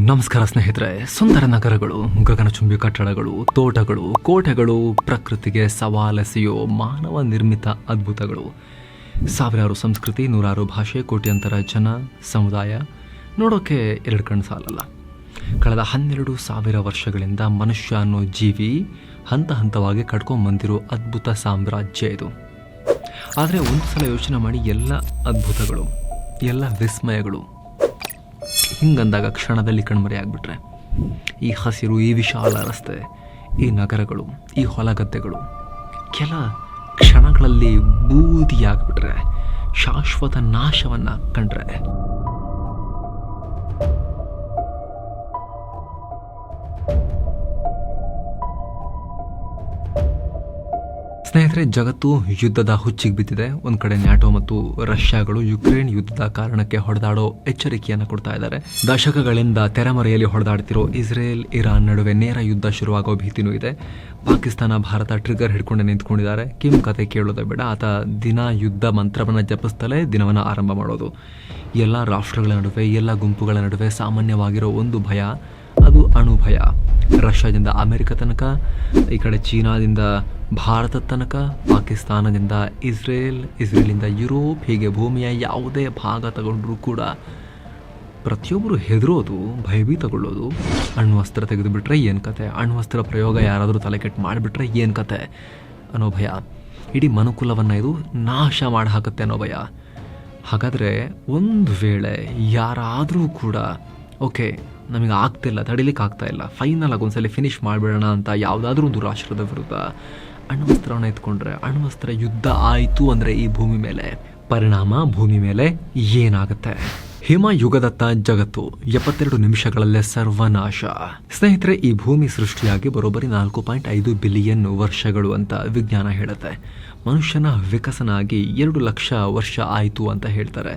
ನಮಸ್ಕಾರ ಸ್ನೇಹಿತರೆ. ಸುಂದರ ನಗರಗಳು, ಗಗನಚುಂಬಿ ಕಟ್ಟಡಗಳು, ತೋಟಗಳು, ಕೋಟೆಗಳು, ಪ್ರಕೃತಿಗೆ ಸವಾಲೆಸೆಯೋ ಮಾನವ ನಿರ್ಮಿತ ಅದ್ಭುತಗಳು, ಸಾವಿರಾರು ಸಂಸ್ಕೃತಿ, ನೂರಾರು ಭಾಷೆ, ಕೋಟ್ಯಂತರ ಜನ ಸಮುದಾಯ ನೋಡೋಕೆ ಎರಡು ಕಣ್ಣು ಸಾಲಲ್ಲ. ಕಳೆದ 12,000 ವರ್ಷಗಳಿಂದ ಮನುಷ್ಯ ಅನ್ನೋ ಜೀವಿ ಹಂತ ಹಂತವಾಗಿ ಕಟ್ಕೊಂಡ್ಬಂದಿರೋ ಅದ್ಭುತ ಸಾಮ್ರಾಜ್ಯ ಇದು. ಆದರೆ ಒಂದು ಸಲ ಯೋಚನೆ ಮಾಡಿ, ಎಲ್ಲ ಅದ್ಭುತಗಳು, ಎಲ್ಲ ವಿಸ್ಮಯಗಳು ಹಿಂಗಂದಾಗ ಕ್ಷಣದಲ್ಲಿ ಕಣ್ಮರೆಯಾಗ್ಬಿಟ್ರೆ, ಈ ಹಸಿರು, ಈ ವಿಶಾಲ ರಸ್ತೆ, ಈ ನಗರಗಳು, ಈ ಹೊಲಗದ್ದೆಗಳು ಕೆಲ ಕ್ಷಣಗಳಲ್ಲಿ ಬೂದಿಯಾಗ್ಬಿಟ್ರೆ, ಶಾಶ್ವತ ನಾಶವನ್ನು ಕಂಡ್ರೆ, ಸ್ನೇಹಿತರೆ, ಜಗತ್ತು ಯುದ್ಧದ ಹುಚ್ಚಿಗೆ ಬಿದ್ದಿದೆ. ಒಂದು ಕಡೆ ನ್ಯಾಟೋ ಮತ್ತು ರಷ್ಯಾಗಳು ಯುಕ್ರೇನ್ ಯುದ್ಧದ ಕಾರಣಕ್ಕೆ ಹೊಡೆದಾಡೋ ಎಚ್ಚರಿಕೆಯನ್ನು ಕೊಡ್ತಾ ಇದ್ದಾರೆ. ದಶಕಗಳಿಂದ ತೆರೆಮರೆಯಲ್ಲಿ ಹೊಡೆದಾಡ್ತಿರೋ ಇಸ್ರೇಲ್ ಇರಾನ್ ನಡುವೆ ನೇರ ಯುದ್ಧ ಶುರುವಾಗೋ ಭೀತಿನೂ ಇದೆ. ಪಾಕಿಸ್ತಾನ, ಭಾರತ ಟ್ರಿಗರ್ ಹಿಡ್ಕೊಂಡು ನಿಂತ್ಕೊಂಡಿದ್ದಾರೆ. ಕಿಮ್ ಕತೆ ಕೇಳೋದೇ ಬೇಡ, ಆತ ದಿನ ಯುದ್ಧ ಮಂತ್ರವನ್ನು ಜಪಿಸ್ತಲೇ ದಿನವನ್ನು ಆರಂಭ ಮಾಡೋದು. ಎಲ್ಲ ರಾಷ್ಟ್ರಗಳ ನಡುವೆ, ಎಲ್ಲ ಗುಂಪುಗಳ ನಡುವೆ ಸಾಮಾನ್ಯವಾಗಿರೋ ಒಂದು ಭಯ, ಅದು ಅಣು ಭಯ. ರಷ್ಯಾದಿಂದ ಅಮೆರಿಕ ತನಕ, ಈ ಕಡೆ ಚೀನಾದಿಂದ ಭಾರತ ತನಕ, ಪಾಕಿಸ್ತಾನದಿಂದ ಇಸ್ರೇಲಿಂದ ಯುರೋಪ್, ಹೀಗೆ ಭೂಮಿಯ ಯಾವುದೇ ಭಾಗ ತಗೊಂಡ್ರೂ ಕೂಡ ಪ್ರತಿಯೊಬ್ಬರು ಹೆದರೋದು, ಭಯಭೀತಗೊಳ್ಳೋದು. ಅಣ್ವಸ್ತ್ರ ತೆಗೆದುಬಿಟ್ರೆ ಏನು ಕತೆ, ಅಣ್ವಸ್ತ್ರ ಪ್ರಯೋಗ ಯಾರಾದರೂ ತಲೆಕೆಟ್ಟು ಮಾಡಿಬಿಟ್ರೆ ಏನು ಕತೆ ಅನ್ನೋ ಭಯ. ಇಡೀ ಮನುಕುಲವನ್ನು ಇದು ನಾಶ ಮಾಡಿ ಹಾಕುತ್ತೆ ಅನ್ನೋ ಭಯ. ಹಾಗಾದರೆ ಒಂದು ವೇಳೆ ಯಾರಾದರೂ ಕೂಡ ಓಕೆ ನಮಗೆ ಆಗ್ತಿಲ್ಲ, ತಡಿಲಿಕ್ಕೆ ಆಗ್ತಾ ಇಲ್ಲ, ಫೈನಲ್ ಆಗಿ ಒಂದ್ಸಲ ಫಿನಿಷ್ ಮಾಡಿಬಿಡೋಣ ಅಂತ ಯಾವುದಾದ್ರೂ ಒಂದು ರಾಷ್ಟ್ರದ ವಿರುದ್ಧ ಅಣ್ವಸ್ತ್ರವನ್ನು ಎತ್ಕೊಂಡ್ರೆ, ಅಣ್ವಸ್ತ್ರ ಯುದ್ಧ ಆಯಿತು ಅಂದರೆ ಈ ಭೂಮಿ ಮೇಲೆ ಪರಿಣಾಮ, ಭೂಮಿ ಮೇಲೆ ಏನಾಗುತ್ತೆ? ಹಿಮ ಯುಗದತ್ತ ಜಗತ್ತು 72 ನಿಮಿಷಗಳಲ್ಲೇ ಸರ್ವನಾಶ. ಸ್ನೇಹಿತರೆ, ಈ ಭೂಮಿ ಸೃಷ್ಟಿಯಾಗಿ ಬರೋಬ್ಬರಿ 4.5 ಬಿಲಿಯನ್ ವರ್ಷಗಳು ಅಂತ ವಿಜ್ಞಾನ ಹೇಳುತ್ತೆ. ಮನುಷ್ಯನ ವಿಕಸನ ಆಗಿ 2 ಲಕ್ಷ ವರ್ಷ ಆಯಿತು ಅಂತ ಹೇಳ್ತಾರೆ.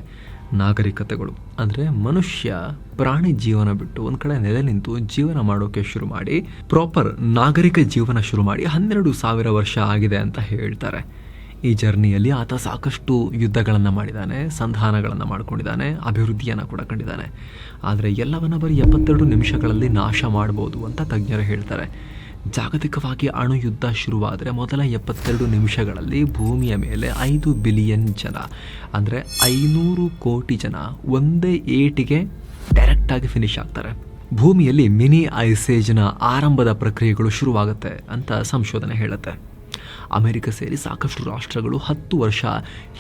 ನಾಗರಿಕತೆಗಳು ಅಂದರೆ ಮನುಷ್ಯ ಪ್ರಾಣಿ ಜೀವನ ಬಿಟ್ಟು ಒಂದು ಕಡೆ ನೆಲೆ ನಿಂತು ಜೀವನ ಮಾಡೋಕೆ ಶುರು ಮಾಡಿ, ಪ್ರಾಪರ್ ನಾಗರಿಕ ಜೀವನ ಶುರು ಮಾಡಿ 12,000 ವರ್ಷ ಆಗಿದೆ ಅಂತ ಹೇಳ್ತಾರೆ. ಈ ಜರ್ನಿಯಲ್ಲಿ ಆತ ಸಾಕಷ್ಟು ಯುದ್ಧಗಳನ್ನು ಮಾಡಿದ್ದಾನೆ, ಸಂಧಾನಗಳನ್ನು ಮಾಡ್ಕೊಂಡಿದ್ದಾನೆ, ಅಭಿವೃದ್ಧಿಯನ್ನು ಕೂಡ ಕಂಡಿದ್ದಾನೆ. ಆದರೆ ಎಲ್ಲವನ್ನ ಬರೀ 72 ನಿಮಿಷಗಳಲ್ಲಿ ನಾಶ ಮಾಡ್ಬೋದು ಅಂತ ತಜ್ಞರು ಹೇಳ್ತಾರೆ. ಜಾಗತಿಕವಾಗಿ ಅಣು ಯುದ್ಧ ಶುರುವಾದರೆ ಮೊದಲ 72 ನಿಮಿಷಗಳಲ್ಲಿ ಭೂಮಿಯ ಮೇಲೆ 5 ಬಿಲಿಯನ್ ಜನ, ಅಂದರೆ 500 ಕೋಟಿ ಜನ ಒಂದೇ ಏಟಿಗೆ ಡೈರೆಕ್ಟಾಗಿ ಫಿನಿಶ್ ಆಗ್ತಾರೆ. ಭೂಮಿಯಲ್ಲಿ ಮಿನಿ ಐಸೇಜ್ನ ಆರಂಭದ ಪ್ರಕ್ರಿಯೆಗಳು ಶುರುವಾಗುತ್ತೆ ಅಂತ ಸಂಶೋಧನೆ ಹೇಳುತ್ತೆ. ಅಮೆರಿಕ ಸೇರಿ ಸಾಕಷ್ಟು ರಾಷ್ಟ್ರಗಳು 10 ವರ್ಷ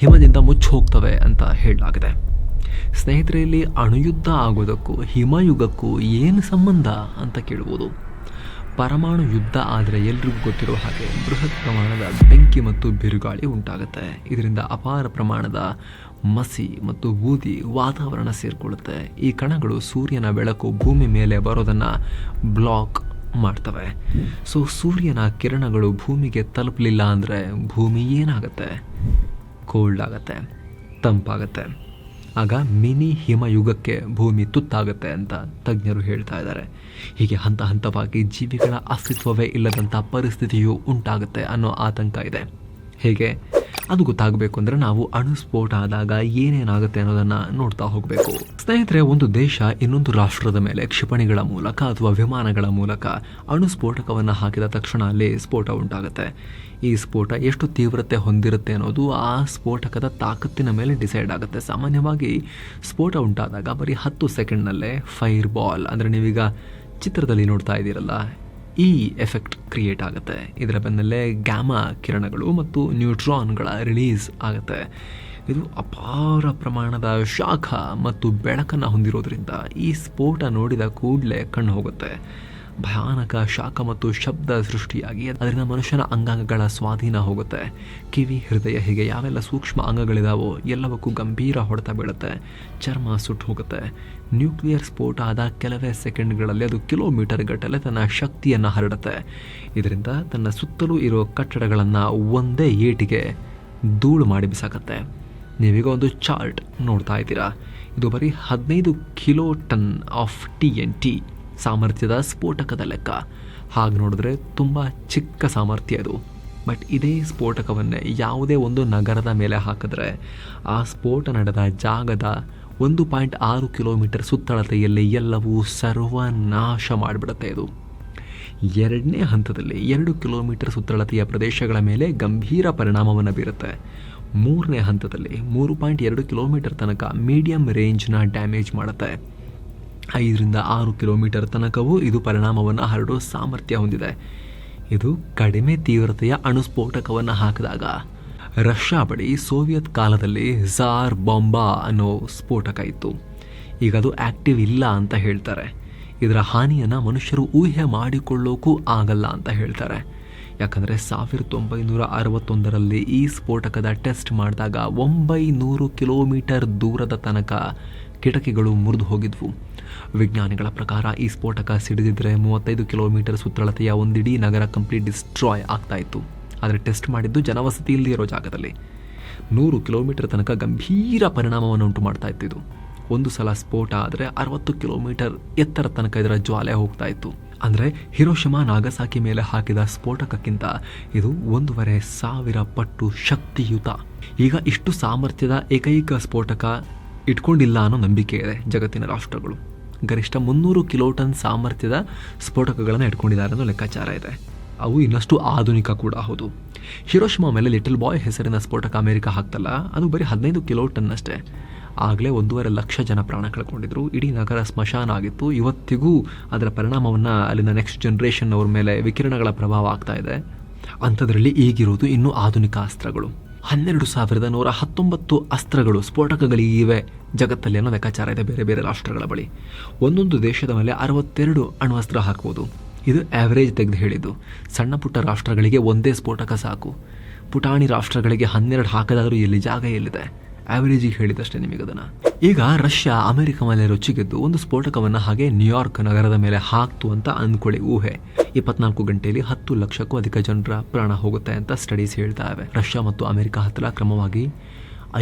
ಹಿಮದಿಂದ ಮುಚ್ಚಿ ಹೋಗ್ತವೆ ಅಂತ ಹೇಳಲಾಗಿದೆ. ಸ್ನೇಹಿತರೆ, ಇಲ್ಲಿ ಅಣುಯುದ್ಧ ಆಗೋದಕ್ಕೂ ಹಿಮಯುಗಕ್ಕೂ ಏನು ಸಂಬಂಧ ಅಂತ ಕೇಳ್ಬೋದು. ಪರಮಾಣು ಯುದ್ಧ ಆದರೆ ಎಲ್ರಿಗೂ ಗೊತ್ತಿರೋ ಹಾಗೆ ಬೃಹತ್ ಪ್ರಮಾಣದ ಬೆಂಕಿ ಮತ್ತು ಬಿರುಗಾಳಿ ಉಂಟಾಗುತ್ತೆ. ಇದರಿಂದ ಅಪಾರ ಪ್ರಮಾಣದ ಮಸಿ ಮತ್ತು ಬೂದಿ ವಾತಾವರಣ ಸೇರಿಕೊಳ್ಳುತ್ತೆ. ಈ ಕಣಗಳು ಸೂರ್ಯನ ಬೆಳಕು ಭೂಮಿ ಮೇಲೆ ಬರೋದನ್ನು ಬ್ಲಾಕ್ ಮಾಡ್ತವೆ. ಸೊ ಸೂರ್ಯನ ಕಿರಣಗಳು ಭೂಮಿಗೆ ತಲುಪಲಿಲ್ಲ ಅಂದರೆ ಭೂಮಿ ಏನಾಗುತ್ತೆ? ಕೋಲ್ಡ್ ಆಗುತ್ತೆ, ತಂಪಾಗುತ್ತೆ. ಆಗ ಮಿನಿ ಹಿಮಯುಗಕ್ಕೆ ಭೂಮಿ ತುತ್ತಾಗುತ್ತೆ ಅಂತ ತಜ್ಞರು ಹೇಳ್ತಾ ಇದ್ದಾರೆ. ಹೀಗೆ ಹಂತ ಹಂತವಾಗಿ ಜೀವಿಗಳ ಅಸ್ತಿತ್ವವೇ ಇಲ್ಲದಂಥ ಪರಿಸ್ಥಿತಿಯು ಉಂಟಾಗುತ್ತೆ ಅನ್ನೋ ಆತಂಕ ಇದೆ. ಹೇಗೆ ಅದು ಗೊತ್ತಾಗಬೇಕು ಅಂದರೆ ನಾವು ಅಣುಸ್ಫೋಟ ಆದಾಗ ಏನೇನಾಗುತ್ತೆ ಅನ್ನೋದನ್ನು ನೋಡ್ತಾ ಹೋಗಬೇಕು. ಸ್ನೇಹಿತರೆ, ಒಂದು ದೇಶ ಇನ್ನೊಂದು ರಾಷ್ಟ್ರದ ಮೇಲೆ ಕ್ಷಿಪಣಿಗಳ ಮೂಲಕ ಅಥವಾ ವಿಮಾನಗಳ ಮೂಲಕ ಅಣುಸ್ಫೋಟಕವನ್ನು ಹಾಕಿದ ತಕ್ಷಣ ಅಲ್ಲಿ ಸ್ಫೋಟ ಉಂಟಾಗುತ್ತೆ. ಈ ಸ್ಫೋಟ ಎಷ್ಟು ತೀವ್ರತೆ ಹೊಂದಿರುತ್ತೆ ಅನ್ನೋದು ಆ ಸ್ಫೋಟಕದ ತಾಕತ್ತಿನ ಮೇಲೆ ಡಿಸೈಡ್ ಆಗುತ್ತೆ. ಸಾಮಾನ್ಯವಾಗಿ ಸ್ಫೋಟ ಉಂಟಾದಾಗ ಬರೀ 10 ಸೆಕೆಂಡ್ನಲ್ಲೇ ಫೈರ್ ಬಾಲ್, ಅಂದರೆ ನೀವೀಗ ಚಿತ್ರದಲ್ಲಿ ನೋಡ್ತಾ ಇದ್ದೀರಲ್ಲ, ಈ ಎಫೆಕ್ಟ್ ಕ್ರಿಯೇಟ್ ಆಗುತ್ತೆ. ಇದರ ಬೆನ್ನಲ್ಲೇ ಗ್ಯಾಮಾ ಕಿರಣಗಳು ಮತ್ತು ನ್ಯೂಟ್ರಾನ್ಗಳ ರಿಲೀಸ್ ಆಗುತ್ತೆ. ಇದು ಅಪಾರ ಪ್ರಮಾಣದ ಶಾಖ ಮತ್ತು ಬೆಳಕನ್ನು ಹೊಂದಿರೋದ್ರಿಂದ ಈ ಸ್ಫೋಟ ನೋಡಿದ ಕೂಡಲೇ ಕಣ್ಣು ಹೋಗುತ್ತೆ. ಭಯಾನಕ ಶಾಖ ಮತ್ತು ಶಬ್ದ ಸೃಷ್ಟಿಯಾಗಿ ಅದರಿಂದ ಮನುಷ್ಯನ ಅಂಗಾಂಗಗಳ ಸ್ವಾಧೀನ ಹೋಗುತ್ತೆ. ಕಿವಿ, ಹೃದಯ, ಹೀಗೆ ಯಾವೆಲ್ಲ ಸೂಕ್ಷ್ಮ ಅಂಗಗಳಿದಾವೋ ಎಲ್ಲವಕ್ಕೂ ಗಂಭೀರ ಹೊಡೆತ ಬೀಳುತ್ತೆ. ಚರ್ಮ ಸುಟ್ಟು ಹೋಗುತ್ತೆ. ನ್ಯೂಕ್ಲಿಯರ್ ಸ್ಫೋಟ ಆದ ಕೆಲವೇ ಸೆಕೆಂಡ್ಗಳಲ್ಲಿ ಅದು ಕಿಲೋಮೀಟರ್ ಗಟ್ಟಲೆ ತನ್ನ ಶಕ್ತಿಯನ್ನು ಹರಡುತ್ತೆ. ಇದರಿಂದ ತನ್ನ ಸುತ್ತಲೂ ಇರೋ ಕಟ್ಟಡಗಳನ್ನು ಒಂದೇ ಏಟಿಗೆ ಧೂಳು ಮಾಡಿ ಬಿಸಾಕತ್ತೆ. ನೀವೀಗ ಒಂದು ಚಾರ್ಟ್ ನೋಡ್ತಾ ಇದ್ದೀರಾ. ಇದು ಬರೀ 15 ಕಿಲೋ ಟನ್ ಆಫ್ TNT ಸಾಮರ್ಥ್ಯದ ಸ್ಫೋಟಕದ ಲೆಕ್ಕ. ಹಾಗೆ ನೋಡಿದ್ರೆ ತುಂಬ ಚಿಕ್ಕ ಸಾಮರ್ಥ್ಯ ಇದು. ಬಟ್ ಇದೇ ಸ್ಫೋಟಕವನ್ನೇ ಯಾವುದೇ ಒಂದು ನಗರದ ಮೇಲೆ ಹಾಕಿದ್ರೆ ಆ ಸ್ಫೋಟ ನಡೆದ ಜಾಗದ 1.6 ಕಿಲೋಮೀಟರ್ ಸುತ್ತಳತೆಯಲ್ಲಿ ಎಲ್ಲವೂ ಸರ್ವನಾಶ ಮಾಡಿಬಿಡುತ್ತೆ. ಇದು ಎರಡನೇ ಹಂತದಲ್ಲಿ 2 ಕಿಲೋಮೀಟರ್ ಸುತ್ತಳತೆಯ ಪ್ರದೇಶಗಳ ಮೇಲೆ ಗಂಭೀರ ಪರಿಣಾಮವನ್ನು ಬೀರುತ್ತೆ. ಮೂರನೇ ಹಂತದಲ್ಲಿ 3.2 ಕಿಲೋಮೀಟರ್ ತನಕ ಮೀಡಿಯಂ ರೇಂಜ್ನ ಡ್ಯಾಮೇಜ್ ಮಾಡುತ್ತೆ. 5-6 ಕಿಲೋಮೀಟರ್ ತನಕವೂ ಇದು ಪರಿಣಾಮವನ್ನು ಹರಡೋ ಸಾಮರ್ಥ್ಯ ಹೊಂದಿದೆ. ಇದು ಕಡಿಮೆ ತೀವ್ರತೆಯ ಅಣುಸ್ಫೋಟಕವನ್ನು ಹಾಕಿದಾಗ ರಷ್ಯಾ ಬಳಿ ಸೋವಿಯತ್ ಕಾಲದಲ್ಲಿ ಝಾರ್ ಬಾಂಬಾ ಅನ್ನೋ ಸ್ಫೋಟಕ ಇತ್ತು. ಈಗ ಅದು ಆಕ್ಟಿವ್ ಇಲ್ಲ ಅಂತ ಹೇಳ್ತಾರೆ. ಇದರ ಹಾನಿಯನ್ನು ಮನುಷ್ಯರು ಊಹೆ ಮಾಡಿಕೊಳ್ಳೋಕ್ಕೂ ಆಗಲ್ಲ ಅಂತ ಹೇಳ್ತಾರೆ. ಯಾಕಂದರೆ 1961ರಲ್ಲಿ ಈ ಸ್ಫೋಟಕದ ಟೆಸ್ಟ್ ಮಾಡಿದಾಗ 900 ಕಿಲೋಮೀಟರ್ ದೂರದ ತನಕ ಕಿಟಕಿಗಳು ಮುರಿದು ಹೋಗಿದ್ವು. ವಿಜ್ಞಾನಿಗಳ ಪ್ರಕಾರ ಈ ಸ್ಫೋಟಕ ಸಿಡಿದಿದ್ರೆ 35 ಕಿಲೋಮೀಟರ್ ಸುತ್ತಳತೆಯ ಒಂದಿಡೀ ನಗರ ಕಂಪ್ಲೀಟ್ ಡಿಸ್ಟ್ರಾಯ್ ಆಗ್ತಾ ಇತ್ತು. ಆದರೆ ಟೆಸ್ಟ್ ಮಾಡಿದ್ದು ಜನವಸತಿ ಇಲ್ಲದೆ ಇರೋ ಜಾಗದಲ್ಲಿ 100 ಕಿಲೋಮೀಟರ್ ತನಕ ಗಂಭೀರ ಪರಿಣಾಮವನ್ನು ಉಂಟು ಮಾಡ್ತಾ ಇತ್ತು. ಇದು ಒಂದು ಸಲ ಸ್ಫೋಟ ಆದರೆ 60 ಕಿಲೋಮೀಟರ್ ಎತ್ತರ ತನಕ ಇದರ ಜ್ವಾಲೆ ಹೋಗ್ತಾ ಇತ್ತು. ಅಂದರೆ ಹಿರೋಶಿಮಾ ನಾಗಸಾಕಿ ಮೇಲೆ ಹಾಕಿದ ಸ್ಫೋಟಕಕ್ಕಿಂತ ಇದು 1,500 ಪಟ್ಟು ಶಕ್ತಿಯುತ. ಈಗ ಇಷ್ಟು ಸಾಮರ್ಥ್ಯದ ಏಕೈಕ ಸ್ಫೋಟಕ ಇಟ್ಕೊಂಡಿಲ್ಲ ಅನ್ನೋ ನಂಬಿಕೆ ಇದೆ ಜಗತ್ತಿನ ರಾಷ್ಟ್ರಗಳು. ಗರಿಷ್ಠ 300 ಕಿಲೋಟನ್ ಸಾಮರ್ಥ್ಯದ ಸ್ಫೋಟಕಗಳನ್ನು ಇಟ್ಕೊಂಡಿದ್ದಾರೆ ಅನ್ನೋ ಲೆಕ್ಕಾಚಾರ ಇದೆ. ಅವು ಇನ್ನಷ್ಟು ಆಧುನಿಕ ಕೂಡ ಹೌದು. ಹಿರೋಶಿಮಾ ಮೇಲೆ ಲಿಟಲ್ ಬಾಯ್ ಹೆಸರಿನ ಸ್ಫೋಟಕ ಅಮೆರಿಕ ಹಾಕ್ತಲ್ಲ, ಅದು ಬರೀ 15 ಕಿಲೋಟನ್ ಅಷ್ಟೇ. ಆಗಲೇ 1.5 ಲಕ್ಷ ಜನ ಪ್ರಾಣ ಕಳ್ಕೊಂಡಿದ್ರು. ಇಡೀ ನಗರ ಸ್ಮಶಾನ ಆಗಿತ್ತು. ಇವತ್ತಿಗೂ ಅದರ ಪರಿಣಾಮವನ್ನು ಅಲ್ಲಿನ ನೆಕ್ಸ್ಟ್ ಜನ್ರೇಷನ್ ಅವ್ರ ಮೇಲೆ ವಿಕಿರಣಗಳ ಪ್ರಭಾವ ಆಗ್ತಾ ಇದೆ. ಅಂಥದ್ರಲ್ಲಿ ಈಗಿರೋದು ಇನ್ನೂ ಆಧುನಿಕ ಅಸ್ತ್ರಗಳು. 12,119 ಅಸ್ತ್ರಗಳು ಸ್ಫೋಟಕಗಳಿವೆ ಜಗತ್ತಲ್ಲಿ ಅನ್ನೋ ಲೆಕ್ಕಾಚಾರ ಇದೆ ಬೇರೆ ಬೇರೆ ರಾಷ್ಟ್ರಗಳ ಬಳಿ. ಒಂದೊಂದು ದೇಶದ ಮೇಲೆ 62 ಅಣ್ವಸ್ತ್ರ ಹಾಕ್ಬೋದು. ಇದು ಆ್ಯಾವ್ರೇಜ್ ತೆಗೆದು ಹೇಳಿದ್ದು. ಸಣ್ಣ ಪುಟ್ಟ ರಾಷ್ಟ್ರಗಳಿಗೆ ಒಂದೇ ಸ್ಫೋಟಕ ಸಾಕು. ಪುಟಾಣಿ ರಾಷ್ಟ್ರಗಳಿಗೆ 12 ಹಾಕದಾದರೂ ಎಲ್ಲಿ ಜಾಗ ಎಲ್ಲಿದೆ? ಆ್ಯಾವ್ರೇಜಿಗೆ ಹೇಳಿದಷ್ಟೇ ನಿಮಗದನ್ನು. ಈಗ ರಷ್ಯಾ ಅಮೆರಿಕ ಮೇಲೆ ರುಚಿಗೆದ್ದು ಒಂದು ಸ್ಫೋಟಕವನ್ನು ಹಾಗೆ ನ್ಯೂಯಾರ್ಕ್ ನಗರದ ಮೇಲೆ ಹಾಕ್ತು ಅಂತ ಅಂದ್ಕೊಳ್ಳಿ. ಊಹೆ 24 ಗಂಟೆಯಲ್ಲಿ 10 ಲಕ್ಷಕ್ಕೂ ಅಧಿಕ ಜನರ ಪ್ರಾಣ ಹೋಗುತ್ತೆ ಅಂತ ಸ್ಟಡೀಸ್ ಹೇಳ್ತಾ ಇವೆ. ರಷ್ಯಾ ಮತ್ತು ಅಮೆರಿಕ ಹತ್ತಿರ ಕ್ರಮವಾಗಿ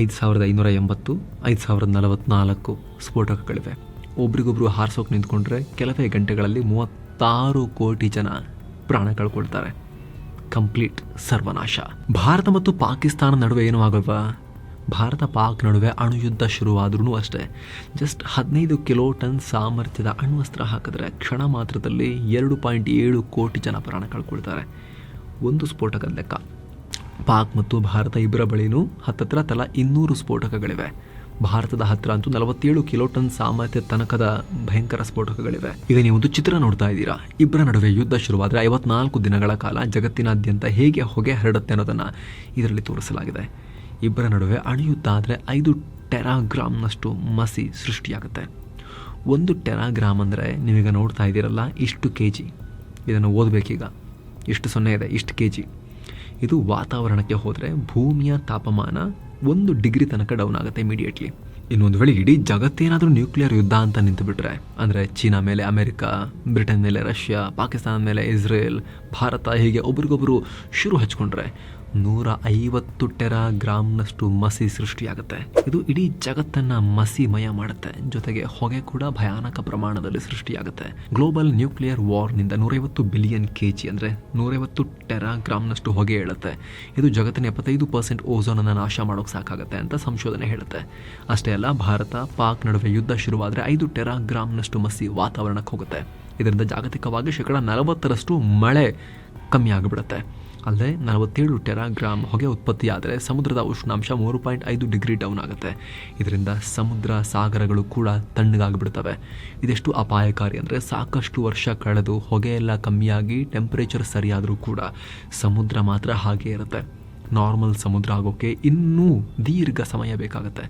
5,580, 5,044 ಸ್ಫೋಟಕಗಳಿವೆ. ಒಬ್ರಿಗೊಬ್ರು ಹಾರಿಸೋಕೆ ನಿಂತ್ಕೊಂಡ್ರೆ ಕೆಲವೇ ಗಂಟೆಗಳಲ್ಲಿ 36 ಕೋಟಿ ಜನ ಪ್ರಾಣ ಕಳ್ಕೊಳ್ತಾರೆ. ಕಂಪ್ಲೀಟ್ ಸರ್ವನಾಶ. ಭಾರತ ಮತ್ತು ಪಾಕಿಸ್ತಾನ ನಡುವೆ ಏನೂ ಆಗಲ್ವಾ? ಭಾರತ ಪಾಕ್ ನಡುವೆ ಅಣುಯುದ್ಧ ಶುರುವಾದ್ರೂ ಅಷ್ಟೇ. ಜಸ್ಟ್ 15 ಕಿಲೋಟನ್ ಸಾಮರ್ಥ್ಯದ ಅಣ್ವಸ್ತ್ರ ಹಾಕಿದ್ರೆ ಕ್ಷಣ ಮಾತ್ರದಲ್ಲಿ 2.7 ಕೋಟಿ ಜನ ಪ್ರಾಣ ಕಳ್ಕೊಳ್ತಾರೆ. ಒಂದು ಸ್ಫೋಟಕದ ಲೆಕ್ಕ. ಪಾಕ್ ಮತ್ತು ಭಾರತ ಇಬ್ಬರ ಬಳಿನೂ ಹತ್ತತ್ರ ತಲಾ 200 ಸ್ಫೋಟಕಗಳಿವೆ. ಭಾರತದ ಹತ್ತಿರ ಅಂತೂ 47 ಕಿಲೋಟನ್ ಸಾಮರ್ಥ್ಯ ತನಕದ ಭಯಂಕರ ಸ್ಫೋಟಕಗಳಿವೆ. ಈಗ ನೀವು ಒಂದು ಚಿತ್ರ ನೋಡ್ತಾ ಇದ್ದೀರಾ. ಇಬ್ಬರ ನಡುವೆ ಯುದ್ಧ ಶುರುವಾದರೆ 54 ದಿನಗಳ ಕಾಲ ಜಗತ್ತಿನಾದ್ಯಂತ ಹೇಗೆ ಹೊಗೆ ಹರಡುತ್ತೆ ಅನ್ನೋದನ್ನು ಇದರಲ್ಲಿ ತೋರಿಸಲಾಗಿದೆ. ಇಬ್ಬರ ನಡುವೆ ಅಣುಯುದ್ಧ ಆದರೆ 5 ಟೆರಾಗ್ರಾಮ್ನಷ್ಟು ಮಸಿ ಸೃಷ್ಟಿಯಾಗುತ್ತೆ. 1 ಟೆರಾಗ್ರಾಮ್ ಅಂದರೆ ನೀವೀಗ ನೋಡ್ತಾ ಇದ್ದೀರಲ್ಲ, ಇಷ್ಟು kg. ಇದನ್ನು ಓದಬೇಕೀಗ. ಇಷ್ಟು 0 ಇದೆ, ಇಷ್ಟು kg. ಇದು ವಾತಾವರಣಕ್ಕೆ ಹೋದರೆ ಭೂಮಿಯ ತಾಪಮಾನ 1 ಡಿಗ್ರಿ ತನಕ ಡೌನ್ ಆಗುತ್ತೆ ಇಮಿಡಿಯೇಟ್ಲಿ. ಇನ್ನೊಂದು ವೇಳೆ ಇಡೀ ಜಗತ್ತೇನಾದರೂ ನ್ಯೂಕ್ಲಿಯರ್ ಯುದ್ಧ ಅಂತ ನಿಂತುಬಿಟ್ರೆ, ಅಂದರೆ ಚೀನಾ ಮೇಲೆ ಅಮೆರಿಕ, ಬ್ರಿಟನ್ ಮೇಲೆ ರಷ್ಯಾ, ಪಾಕಿಸ್ತಾನ ಮೇಲೆ ಇಸ್ರೇಲ್, ಭಾರತ, ಹೀಗೆ ಒಬ್ರಿಗೊಬ್ಬರು ಶುರು ಹಚ್ಕೊಂಡ್ರೆ 150 ಟೆರಾಗ್ರಾಮ್ನಷ್ಟು ಮಸಿ ಸೃಷ್ಟಿಯಾಗುತ್ತೆ. ಇದು ಇಡೀ ಜಗತ್ತನ್ನು ಮಸಿಮಯ ಮಾಡುತ್ತೆ. ಜೊತೆಗೆ ಹೊಗೆ ಕೂಡ ಭಯಾನಕ ಪ್ರಮಾಣದಲ್ಲಿ ಸೃಷ್ಟಿಯಾಗುತ್ತೆ. ಗ್ಲೋಬಲ್ ನ್ಯೂಕ್ಲಿಯರ್ ವಾರ್ನಿಂದ 150 ಬಿಲಿಯನ್ kg ಅಂದರೆ 150 ಟೆರಾಗ್ರಾಮ್ನಷ್ಟು ಹೊಗೆ ಹೇಳುತ್ತೆ. ಇದು ಜಗತ್ತಿನ 75% ಓಝೋನನ್ನು ನಾಶ ಮಾಡೋಕೆ ಸಾಕಾಗುತ್ತೆ ಅಂತ ಸಂಶೋಧನೆ ಹೇಳುತ್ತೆ. ಅಷ್ಟೇ ಅಲ್ಲ, ಭಾರತ ಪಾಕ್ ನಡುವೆ ಯುದ್ಧ ಶುರುವಾದರೆ 5 ಟೆರಾಗ್ರಾಮ್ನಷ್ಟು ಮಸಿ ವಾತಾವರಣಕ್ಕೆ ಹೋಗುತ್ತೆ. ಇದರಿಂದ ಜಾಗತಿಕವಾಗಿ 40% ಮಳೆ ಕಮ್ಮಿ ಆಗಿಬಿಡುತ್ತೆ. ಅಲ್ಲದೆ 47 ಟೆರಾಗ್ರಾಮ್ ಹೊಗೆ ಉತ್ಪತ್ತಿಯಾದರೆ ಸಮುದ್ರದ ಉಷ್ಣಾಂಶ 3.5 ಡಿಗ್ರಿ ಡೌನ್ ಆಗುತ್ತೆ. ಇದರಿಂದ ಸಮುದ್ರ ಸಾಗರಗಳು ಕೂಡ ತಣ್ಣಗಾಗಿಬಿಡ್ತವೆ. ಇದೆಷ್ಟು ಅಪಾಯಕಾರಿ ಅಂದರೆ, ಸಾಕಷ್ಟು ವರ್ಷ ಕಳೆದು ಹೊಗೆ ಎಲ್ಲ ಕಮ್ಮಿಯಾಗಿ ಟೆಂಪರೇಚರ್ ಸರಿಯಾದರೂ ಕೂಡ ಸಮುದ್ರ ಮಾತ್ರ ಹಾಗೇ ಇರುತ್ತೆ. ನಾರ್ಮಲ್ ಸಮುದ್ರ ಆಗೋಕ್ಕೆ ಇನ್ನೂ ದೀರ್ಘ ಸಮಯ ಬೇಕಾಗುತ್ತೆ.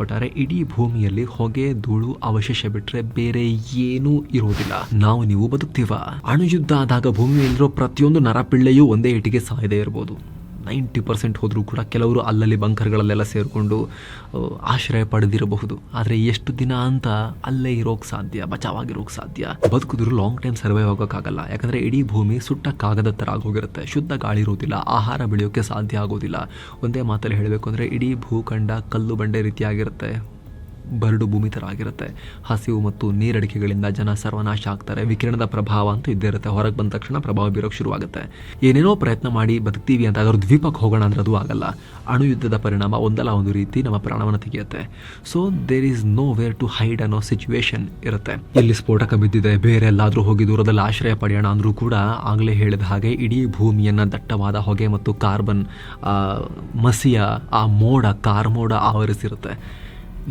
ಒಟ್ಟಾರೆ ಇಡೀ ಭೂಮಿಯಲ್ಲಿ ಹೊಗೆ, ಧೂಳು ಅವಶೇಷ ಬಿಟ್ಟರೆ ಬೇರೆ ಏನೂ ಇರೋದಿಲ್ಲ. ನಾವು ನೀವು ಬದುಕ್ತೀವ? ಅಣುಯುದ್ಧ ಆದಾಗ ಭೂಮಿಯಲ್ಲಿರೋ ಪ್ರತಿಯೊಂದು ನರಪಿಳ್ಳೆಯೂ ಒಂದೇ ಏಟಿಗೆ ಸಾಯದೇ ಇರ್ಬೋದು. 90% ಹೋದರೂ ಕೂಡ ಕೆಲವರು ಅಲ್ಲಲ್ಲಿ ಬಂಕರ್ಗಳಲ್ಲೆಲ್ಲ ಸೇರಿಕೊಂಡು ಆಶ್ರಯ ಪಡೆದಿರಬಹುದು. ಆದರೆ ಎಷ್ಟು ದಿನ ಅಂತ ಅಲ್ಲೇ ಇರೋಕ್ಕೆ ಸಾಧ್ಯ, ಬಚಾವಾಗಿರೋಕ್ಕೆ ಸಾಧ್ಯ? ಬದುಕಿದ್ರು ಲಾಂಗ್ ಟೈಮ್ ಸರ್ವೈವ್ ಆಗೋಕ್ಕಾಗಲ್ಲ. ಯಾಕಂದರೆ ಇಡೀ ಭೂಮಿ ಸುಟ್ಟ ಕಾಗದ ಥರ ಆಗೋಗಿರುತ್ತೆ. ಶುದ್ಧ ಗಾಳಿ ಇರೋದಿಲ್ಲ, ಆಹಾರ ಬೆಳೆಯೋಕ್ಕೆ ಸಾಧ್ಯ ಆಗೋದಿಲ್ಲ. ಒಂದೇ ಮಾತಲ್ಲಿ ಹೇಳಬೇಕು ಅಂದರೆ ಇಡೀ ಭೂಖಂಡ ಕಲ್ಲು ಬಂಡೆ ರೀತಿಯಾಗಿರುತ್ತೆ. ಬರಡು ಭೂಮಿ ಥರ ಆಗಿರುತ್ತೆ. ಹಸಿವು ಮತ್ತು ನೀರಡಿಕೆಗಳಿಂದ ಜನ ಸರ್ವನಾಶ ಆಗ್ತಾರೆ. ವಿಕಿರಣದ ಪ್ರಭಾವ ಅಂತೂ ಇದ್ದೇ ಇರುತ್ತೆ. ಹೊರಗೆ ಬಂದ ತಕ್ಷಣ ಪ್ರಭಾವ ಬೀರೋಕ್ಕೆ ಶುರುವಾಗುತ್ತೆ. ಏನೇನೋ ಪ್ರಯತ್ನ ಮಾಡಿ ಬದುಕ್ತೀವಿ ಅಂತ ಅದರ ದ್ವೀಪಕ್ಕೆ ಹೋಗೋಣ ಅಂದ್ರೆ ಅದು ಆಗಲ್ಲ. ಅಣು ಯುದ್ಧದ ಪರಿಣಾಮ ಒಂದಲ್ಲ ಒಂದು ರೀತಿ ನಮ್ಮ ಪ್ರಾಣವನ್ನು ತೆಗೆಯುತ್ತೆ. So there is nowhere to hide ಅನ್ನೋ ಸಿಚುವೇಶನ್ ಇರುತ್ತೆ. ಇಲ್ಲಿ ಸ್ಫೋಟಕ ಬಿದ್ದಿದೆ, ಬೇರೆ ಎಲ್ಲಾದರೂ ಹೋಗಿ ದೂರದಲ್ಲಿ ಆಶ್ರಯ ಪಡೆಯೋಣ ಅಂದರೂ ಕೂಡ ಆಗಲೇ ಹೇಳಿದ ಹಾಗೆ ಇಡೀ ಭೂಮಿಯನ್ನು ದಟ್ಟವಾದ ಹೊಗೆ ಮತ್ತು ಕಾರ್ಬನ್ ಮಸಿಯ ಆ ಮೋಡ, ಕಾರ್ಮೋಡ ಆವರಿಸಿರುತ್ತೆ.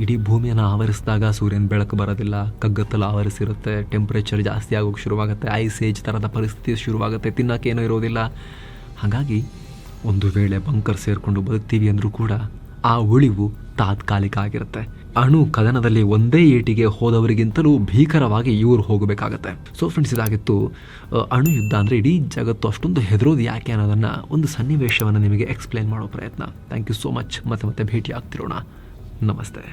ಇಡೀ ಭೂಮಿಯನ್ನು ಆವರಿಸಿದಾಗ ಸೂರ್ಯನ ಬೆಳಕು ಬರೋದಿಲ್ಲ, ಕಗ್ಗತ್ತಲು ಆವರಿಸಿರುತ್ತೆ, ಟೆಂಪ್ರೇಚರ್ ಜಾಸ್ತಿ ಆಗೋಕ್ಕೆ ಶುರುವಾಗುತ್ತೆ, ಐಸ್ ಏಜ್ ಥರದ ಪರಿಸ್ಥಿತಿ ಶುರುವಾಗುತ್ತೆ, ತಿನ್ನೋಕ್ಕೇನೂ ಇರೋದಿಲ್ಲ. ಹಾಗಾಗಿ ಒಂದು ವೇಳೆ ಬಂಕರ್ ಸೇರಿಕೊಂಡು ಬದುಕ್ತೀವಿ ಅಂದರೂ ಕೂಡ ಆ ಉಳಿವು ತಾತ್ಕಾಲಿಕ ಆಗಿರುತ್ತೆ. ಅಣು ಕದನದಲ್ಲಿ ಒಂದೇ ಏಟಿಗೆ ಹೋದವರಿಗಿಂತಲೂ ಭೀಕರವಾಗಿ ಇವರು ಹೋಗಬೇಕಾಗತ್ತೆ. ಸೊ ಫ್ರೆಂಡ್ಸ್, ಇದಾಗಿತ್ತು ಅಣು ಯುದ್ಧ ಅಂದರೆ ಇಡೀ ಜಗತ್ತು ಅಷ್ಟೊಂದು ಹೆದರೋದು ಯಾಕೆ ಅನ್ನೋದನ್ನು ಒಂದು ಸನ್ನಿವೇಶವನ್ನು ನಿಮಗೆ ಎಕ್ಸ್ಪ್ಲೇನ್ ಮಾಡೋ ಪ್ರಯತ್ನ. Thank you so much. ಮತ್ತೆ ಭೇಟಿ ಆಗ್ತಿರೋಣ. ನಮಸ್ತೆ.